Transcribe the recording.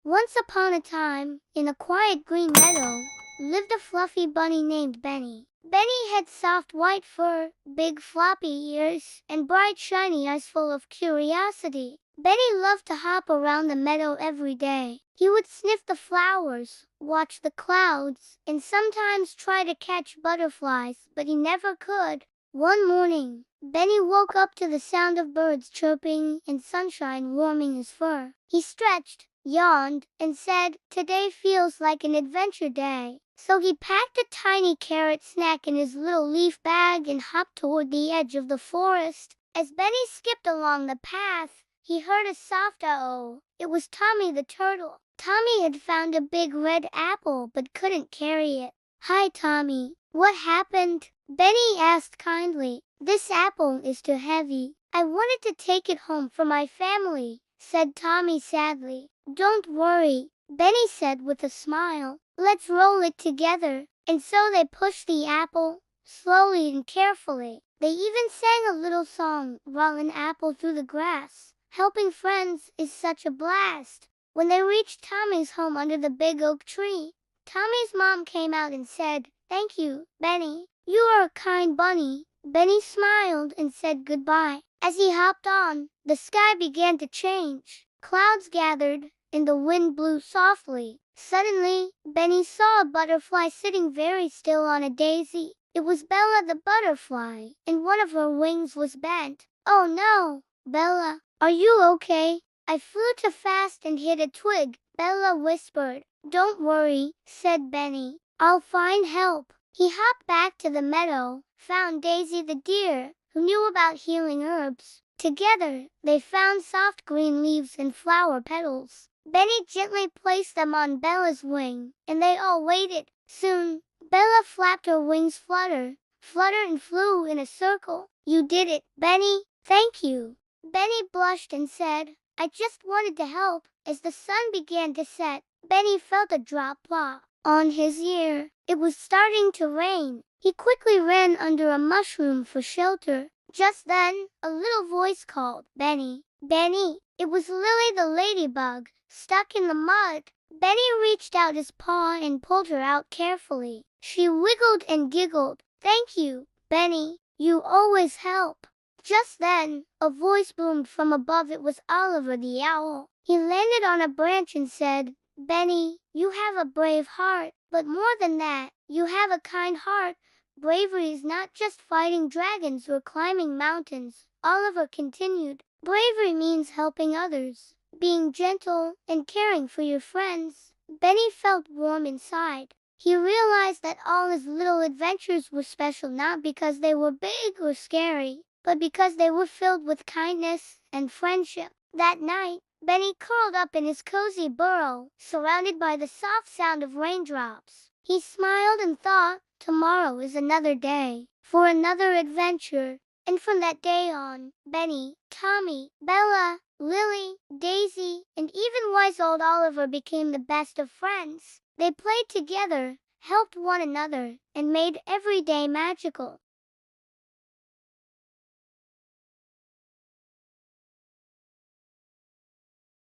Once upon a time, in a quiet green meadow, lived a fluffy bunny named Benny. Benny had soft white fur, big floppy ears, and bright shiny eyes full of curiosity. Benny loved to hop around the meadow every day. He would sniff the flowers, watch the clouds, and sometimes try to catch butterflies, but he never could. One morning, Benny woke up to the sound of birds chirping and sunshine warming his fur. He stretched, yawned, and said, "Today feels like an adventure day." So he packed a tiny carrot snack in his little leaf bag and hopped toward the edge of the forest. As Benny skipped along the path, he heard a soft "uh-oh." It was Tommy the turtle. Tommy had found a big red apple but couldn't carry it. "Hi, Tommy. What happened?" Benny asked kindly. "This apple is too heavy. I wanted to take it home for my family," said Tommy sadly. "Don't worry," Benny said with a smile. "Let's roll it together." And so they pushed the apple, slowly and carefully. They even sang a little song, "Roll an apple through the grass. Helping friends is such a blast." When they reached Tommy's home under the big oak tree, Tommy's mom came out and said, "Thank you, Benny. You are a kind bunny." Benny smiled and said goodbye. As he hopped on, the sky began to change. Clouds gathered, and the wind blew softly. Suddenly, Benny saw a butterfly sitting very still on a daisy. It was Bella the butterfly, and one of her wings was bent. "Oh no, Bella, are you okay?" "I flew too fast and hit a twig," Bella whispered. "Don't worry," said Benny. "I'll find help." He hopped back to the meadow, found Daisy the deer, who knew about healing herbs. Together, they found soft green leaves and flower petals. Benny gently placed them on Bella's wing, and they all waited. Soon, Bella flapped her wings flutter and flew in a circle. "You did it, Benny. Thank you." Benny blushed and said, "I just wanted to help." As the sun began to set, Benny felt a drop plop on his ear. It was starting to rain. He quickly ran under a mushroom for shelter. Just then, a little voice called, "Benny, Benny." It was Lily the ladybug, stuck in the mud. Benny reached out his paw and pulled her out carefully. She wiggled and giggled. "Thank you, Benny. You always help." Just then, a voice boomed from above. It was Oliver the owl. He landed on a branch and said, "Benny, you have a brave heart, but more than that, you have a kind heart. Bravery is not just fighting dragons or climbing mountains." Oliver continued, "Bravery means helping others, being gentle, and caring for your friends." Benny felt warm inside. He realized that all his little adventures were special not because they were big or scary, but because they were filled with kindness and friendship. That night, Benny curled up in his cozy burrow, surrounded by the soft sound of raindrops. He smiled and thought, tomorrow is another day, for another adventure. And from that day on, Benny, Tommy, Bella, Lily, Daisy, and even wise old Oliver became the best of friends. They played together, helped one another, and made every day magical.